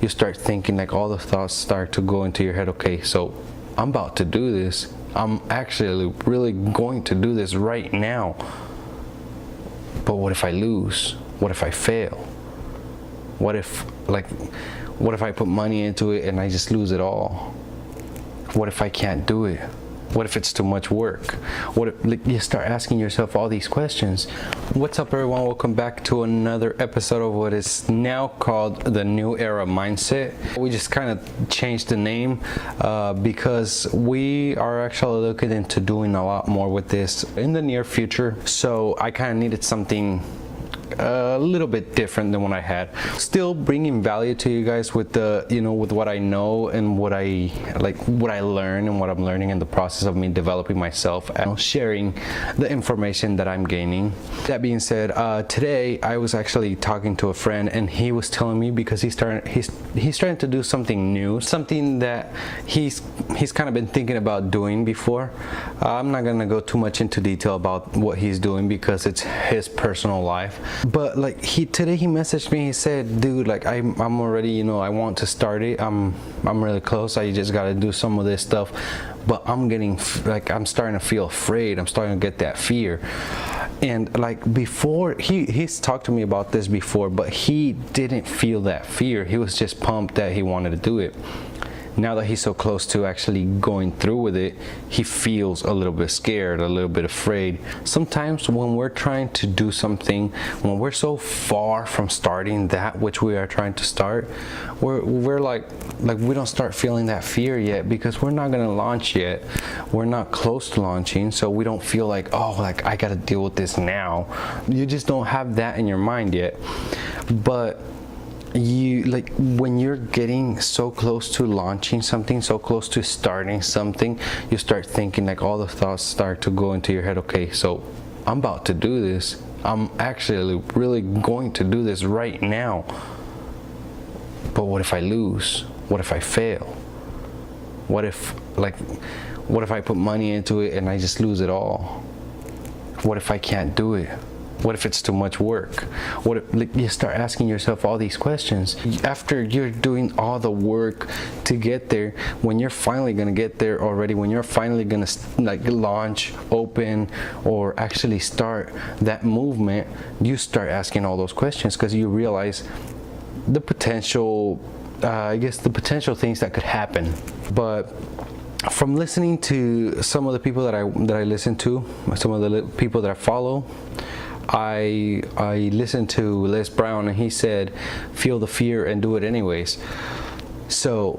you start thinking, like all the thoughts start to go into your head. Okay, so I'm about to do this. I'm actually really going to do this right now. But what if I lose? What if I fail? What if I put money into it and I just lose it all? What if I can't do it? What if it's too much work? What if, like, you start asking yourself all these questions. What's up, everyone? Welcome back to another episode of what is now called the New Era Mindset. We just kind of changed the name because we are actually looking into doing a lot more with this in the near future. So I kind of needed something a little bit different than what I had, still bringing value to you guys with the with what I know and what I learn and what I'm learning in the process of me developing myself and sharing the information that I'm gaining. That being said, today I was actually talking to a friend, and he was telling me, because he's trying to do something new, something that he's kind of been thinking about doing before. I'm not gonna go too much into detail about what he's doing because it's his personal life. But like today he messaged me. He said, "Dude, like I'm already, I want to start it. I'm really close. I just gotta do some of this stuff, but I'm starting to feel afraid. I'm starting to get that fear." And like before, he's talked to me about this before, but he didn't feel that fear. He was just pumped that he wanted to do it. Now that he's so close to actually going through with it, he feels a little bit scared, a little bit afraid. Sometimes when we're trying to do something, when we're so far from starting that which we are trying to start, we're like we don't start feeling that fear yet because we're not gonna launch yet. We're not close to launching, so we don't feel like, oh, like I gotta deal with this now. You just don't have that in your mind yet. But when you're getting so close to launching something, so close to starting something, you start thinking, like all the thoughts start to go into your head. Okay, so I'm about to do this. I'm actually really going to do this right now. But what if I lose? What if I fail? What if I put money into it and I just lose it all? What if I can't do it? What if it's too much work? What if, you start asking yourself all these questions. After you're doing all the work to get there, when you're finally gonna get there already, when you're finally gonna launch, open, or actually start that movement, you start asking all those questions because you realize the potential, the potential things that could happen. But from listening to some of the people that I listen to, some of the people that I follow, I listened to Les Brown, and he said, feel the fear and do it anyways. So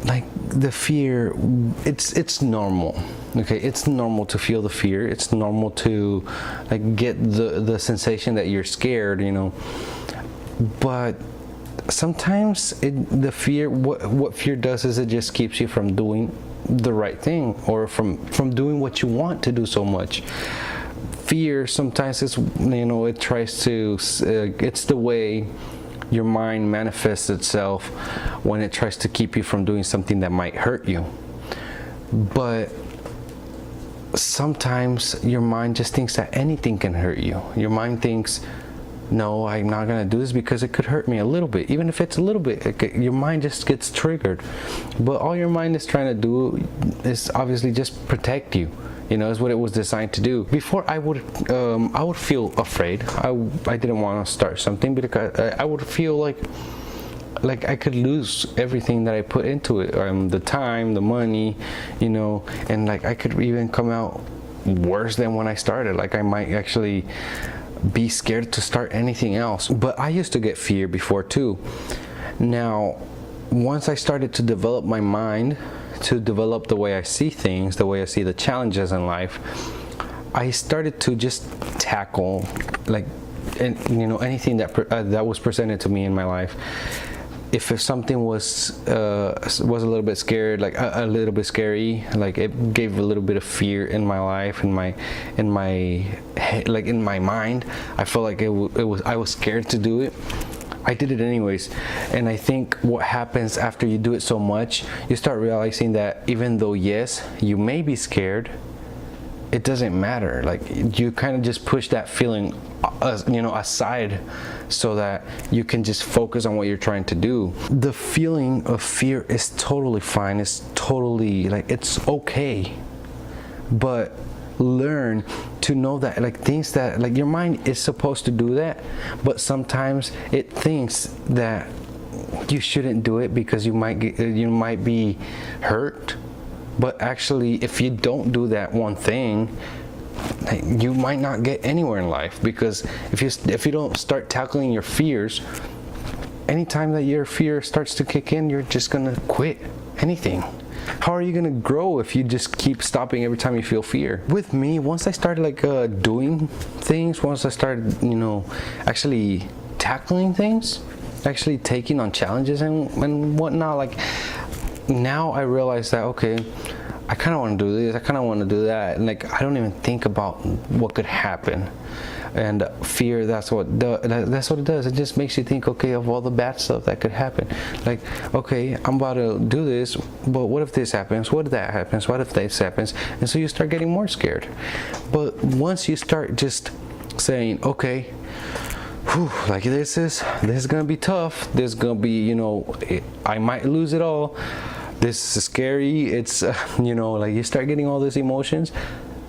like the fear, it's normal. Okay, it's normal to feel the fear. It's normal to get the sensation that you're scared, but sometimes the fear, what fear does is it just keeps you from doing the right thing, or from doing what you want to do so much. Fear sometimes is, it tries to, it's the way your mind manifests itself when it tries to keep you from doing something that might hurt you. But sometimes your mind just thinks that anything can hurt you. Your mind thinks, no, I'm not gonna do this because it could hurt me a little bit. Even if it's a little bit, your mind just gets triggered. But all your mind is trying to do is obviously just protect you. Is what it was designed to do. Before I would feel afraid. I didn't want to start something because I would feel like I could lose everything that I put into it, the time, the money, and I could even come out worse than when I started. I might actually be scared to start anything else. But I used to get fear before too. Now, once I started to develop my mind, to develop the way I see things, the way I see the challenges in life, I started to just tackle anything that was presented to me in my life. If something was a little bit scared, a little bit scary, it gave a little bit of fear in my life, in my head, in my mind, I felt like I was scared to do it. I did it anyways. And I think what happens after you do it so much, you start realizing that even though, yes, you may be scared, it doesn't matter. Like, you kind of just push that feeling aside, so that you can just focus on what you're trying to do. The feeling of fear is totally fine. It's totally, like, it's okay. But learn to know that, like, things that, like, your mind is supposed to do that, but sometimes it thinks that you shouldn't do it because you might be hurt. But actually, if you don't do that one thing, you might not get anywhere in life. Because if you don't start tackling your fears, anytime that your fear starts to kick in, you're just gonna quit anything. How are you gonna grow if you just keep stopping every time you feel fear? With me, once I started doing things, once I started actually tackling things, actually taking on challenges and whatnot, like, now I realize that, okay, I kind of want to do this, I kind of want to do that, and like, I don't even think about what could happen. And fear, that's what it does. It just makes you think, okay, of all the bad stuff that could happen. Like, okay, I'm about to do this, but what if this happens? What if that happens? What if this happens? And so you start getting more scared. But once you start just saying, okay, whew, like, this is gonna be tough. This is gonna be, I might lose it all. This is scary. It's like, you start getting all these emotions.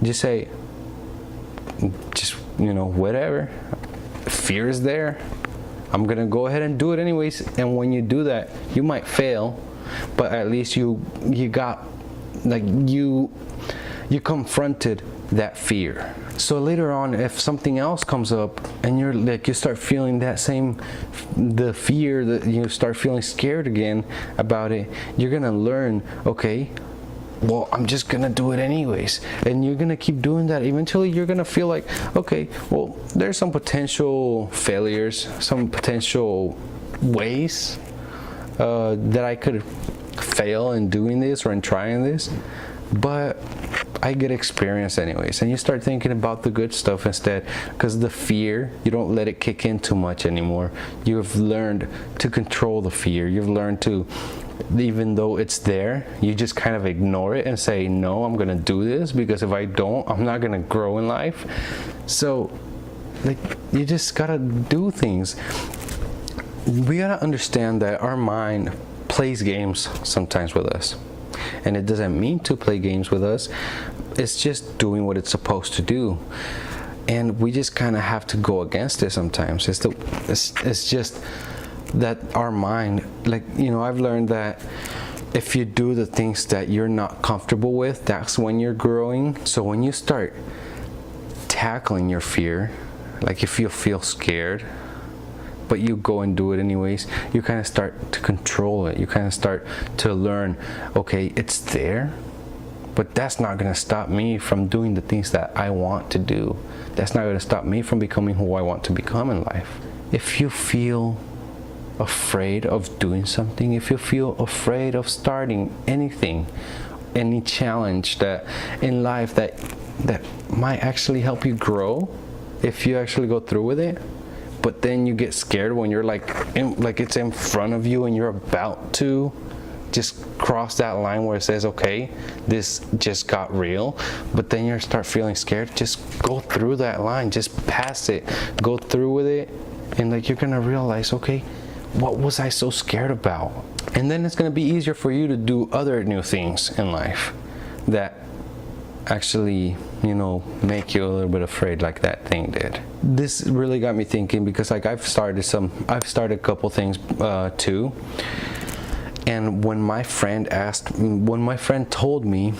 Just say, whatever, fear is there, I'm gonna go ahead and do it anyways. And when you do that, you might fail, but at least you got, like, you confronted that fear. So later on, if something else comes up and you start feeling the fear, that you start feeling scared again about it, you're gonna learn, okay, well, I'm just gonna do it anyways. And you're gonna keep doing that. Eventually you're gonna feel like, okay, well, there's some potential failures, some potential ways that I could fail in doing this or in trying this, but I get experience anyways. And you start thinking about the good stuff instead, because the fear, you don't let it kick in too much anymore. You've learned to control the fear. You've learned to, even though it's there, you just kind of ignore it and say, no, I'm gonna do this, because if I don't, I'm not gonna grow in life. So, like, you just gotta do things. We gotta understand that our mind plays games sometimes with us, and it doesn't mean to play games with us. It's just doing what it's supposed to do, and we just kind of have to go against it sometimes. It's just that our mind, like, I've learned that if you do the things that you're not comfortable with, that's when you're growing. So when you start tackling your fear, like, if you feel scared but you go and do it anyways, you kind of start to control it. You kind of start to learn, okay, it's there, but that's not going to stop me from doing the things that I want to do. That's not going to stop me from becoming who I want to become in life. If you feel afraid of doing something, if you feel afraid of starting anything, any challenge that in life that might actually help you grow, if you actually go through with it, but then you get scared when you're like it's in front of you and you're about to just cross that line where it says, okay, this just got real, but then you start feeling scared, just go through that line, just pass it, go through with it, and like, you're gonna realize, okay, what was I so scared about? And then it's gonna be easier for you to do other new things in life that actually, make you a little bit afraid, like that thing did. This really got me thinking, because like, I've started a couple things too. And when my friend told me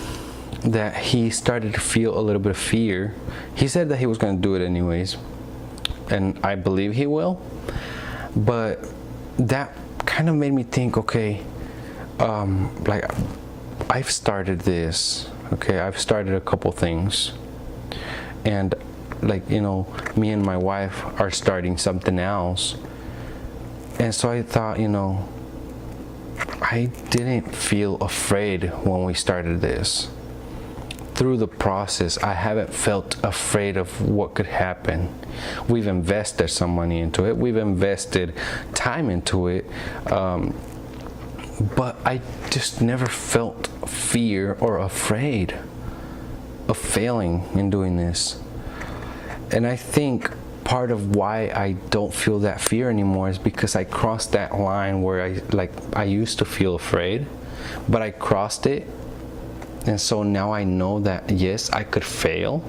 that he started to feel a little bit of fear, he said that he was going to do it anyways, and I believe he will. But that kind of made me think, okay, like, I've started this, okay, I've started a couple things, and like, me and my wife are starting something else. And so I thought, I didn't feel afraid when we started this. Through the process, I haven't felt afraid of what could happen. We've invested some money into it. We've invested time into it. But I just never felt fear or afraid. of failing in doing this. And I think part of why I don't feel that fear anymore is because I crossed that line where I used to feel afraid, but I crossed it. And so now I know that yes, I could fail,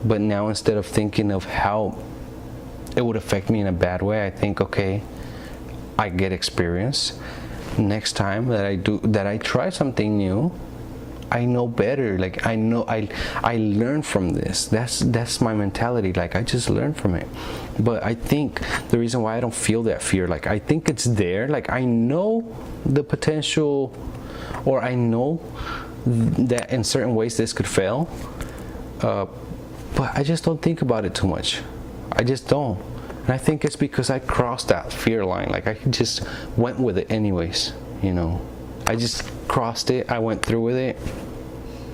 but now instead of thinking of how it would affect me in a bad way, I think, okay, I get experience. Next time that I try something new, I know better. Like I know I learn from this. That's my mentality. Like I just learn from it. But I think the reason why I don't feel that fear, like I think it's there. Like I know the potential, or I know that in certain ways this could fail, but I just don't think about it too much. I just don't. And I think it's because I crossed that fear line. Like I just went with it anyways, you know. I just crossed it, I went through with it.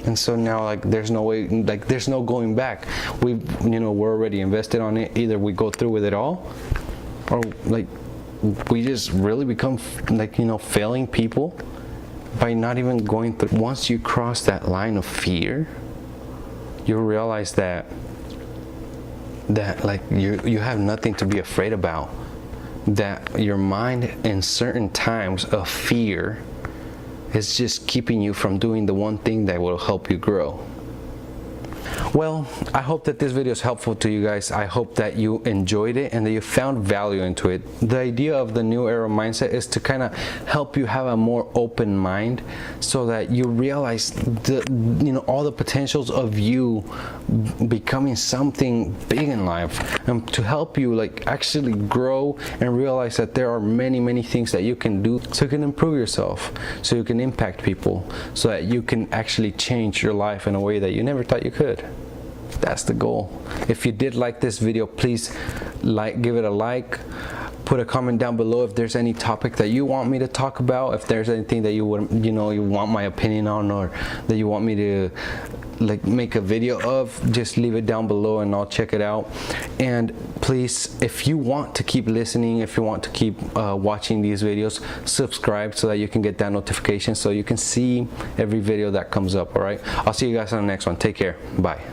And so now like there's no way, like there's no going back. We're already invested on it. Either we go through with it all, or like we just really become like, failing people by not even going through. Once you cross that line of fear, you realize that like you have nothing to be afraid about. That your mind in certain times of fear is just keeping you from doing the one thing that will help you grow. Well, I hope that this video is helpful to you guys. I hope that you enjoyed it and that you found value into it. The idea of the New Era mindset is to kind of help you have a more open mind, so that you realize all the potentials of you becoming something big in life, and to help you like actually grow and realize that there are many things that you can do, so you can improve yourself, so you can impact people, so that you can actually change your life in a way that you never thought you could. That's the goal. If you did like this video, please give it a like. Put a comment down below if there's any topic that you want me to talk about. If there's anything that you want my opinion on, or that you want me to make a video of, just leave it down below and I'll check it out. And please, if you want to keep listening, if you want to keep watching these videos, subscribe so that you can get that notification, so you can see every video that comes up. All right, I'll see you guys on the next one. Take care. Bye.